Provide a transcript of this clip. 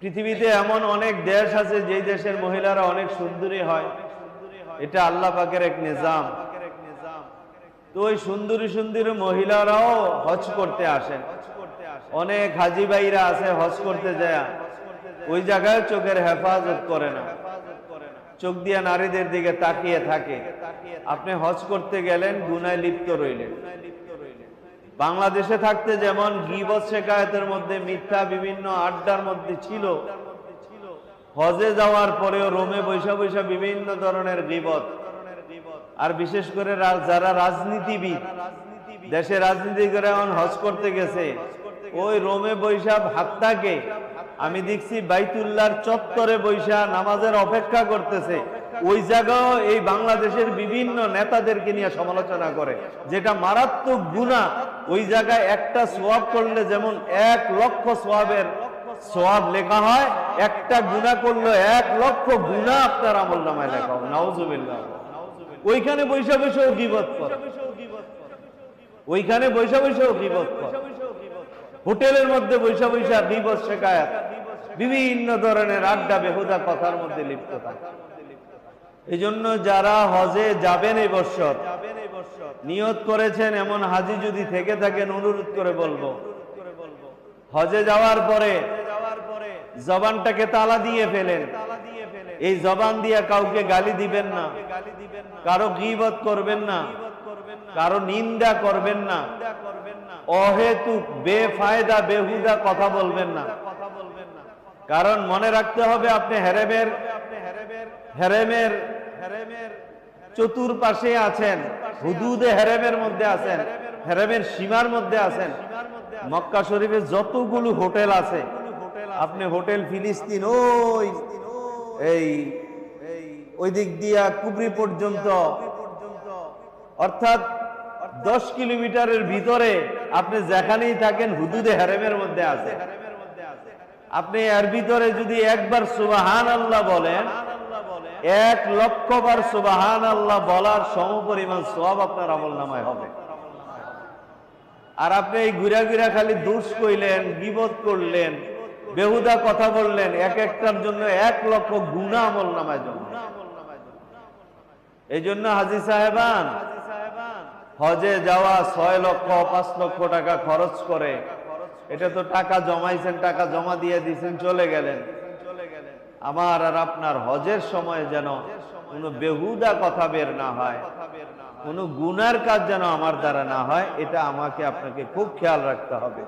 পৃথিবীতে এমন অনেক দেশ আছে যে দেশের মহিলারা অনেক সুন্দরী হয়, এটা আল্লাহ পাকের এক নিজাম। তো ওই সুন্দরী সুন্দরী মহিলারাও হজ করতে আসেন। অনেক হাজি ভাইরা আছে হজ করতে যায়, ওই জায়গায় চোখের হেফাজত করে না, চোখ দিয়ে নারীদের দিকে তাকিয়ে থাকে। আপনি হজ করতে গেলেন, গুনায় লিপ্ত রইলেন। বাংলাদেশে থাকতে যেমন গীবত শিকায়েতের মধ্যে, মিথ্যা বিভিন্ন আড্ডার মধ্যে ছিল, হজে যাওয়ার পরেও রোমে বৈশা বৈশা বিভিন্ন ধরনের গীবত। আর বিশেষ করে যারা রাজনীতিবিদ, দেশে রাজনীতি করে এখন হজ করতে গেছে, ওই রোমে বৈশা ভাত্তাকে আমি দেখছি বাইতুল্লাহর চত্বরে বৈশা নামাজের অপেক্ষা করতেছে। ওই জায়গাও এই বাংলাদেশের বিভিন্ন নেতাদেরকে নিয়ে সমালোচনা করে, যেটা মারাত্মক গুনাহ। ওই জায়গায় একটা সওয়াব করলে যেমন 1 লক্ষ সওয়াবের সওয়াব লেখা হয়, একটা গুনাহ করলে 1 লক্ষ গুনাহ আপনার আমলনামায় লেখা হয়। নাউজুবিল্লাহ। ওইখানে বৈশা বৈশাও গীবত করে, ওইখানে বৈশা বৈশাও গীবত করে, হোটেলের মধ্যে বৈশা বৈশা গীবত শিকায়াত, বিভিন্ন ধরনের আড্ডা বেহুদা কথার মধ্যে লিপ্ত থাকে। এই জন্য যারা হজে যাবেন এই বছর, নিয়ত করেছেন এমন হাজি যদি থেকে থাকেন, অনুরোধ করে বলবো, হজে যাওয়ার পরে জবানটাকে তালা দিয়ে ফেলেন। এই জবান দিয়ে কাউকে গালি দিবেন না, কারো গীবত করবেন না, কারো নিন্দা করবেন না, অহেতুক বেফায়দা বেহুদা কথা বলবেন না। কারণ মনে রাখতে হবে, আপনি হেরেমের চতুর্পাশে আছেন, হুদুদে হেরেমের মধ্যে আছেন, হেরেমের সীমার মধ্যে আছেন। মক্কা শরীফে যতগুলো হোটেল আছে, আপনি হোটেল ফিলিস্তিন ওই দিক দিয়া কুবরি পর্যন্ত, অর্থাৎ 10 কিলোমিটারের ভিতরে আপনি যেখানেই থাকেন হুদুদে হেরেমের মধ্যে আছে। আপনি এর ভিতরে যদি একবার সুবহানাল্লাহ বলেন, 1 লক্ষ বার সুবহানাল্লাহ বলার সমপরিমাণ সওয়াব আপনার আমলনামায় হবে। আর আপনি এই ঘুরা ঘুরা খালি দোষ কইলেন, গীবত করলেন, বেহুদা কথা বললেন, এক একটার জন্য 1 লক্ষ গুনাহ আমলনামায় জমা। এই জন্য হাজী সাহেবান হজে যাওয়া 6 লক্ষ 5 লক্ষ টাকা খরচ করে, এটা তো টাকা জমাইছেন, টাকা জমা দিয়ে দিয়েছেন, চলে গেলেন। আমার আর আপনার হজের সময় যেন কোনো বেহুদা কথা বের না হয়, কোনো গুনার কাজ যেন আমার দ্বারা না হয়, এটা আমাকে আপনাকে খুব খেয়াল রাখতে হবে।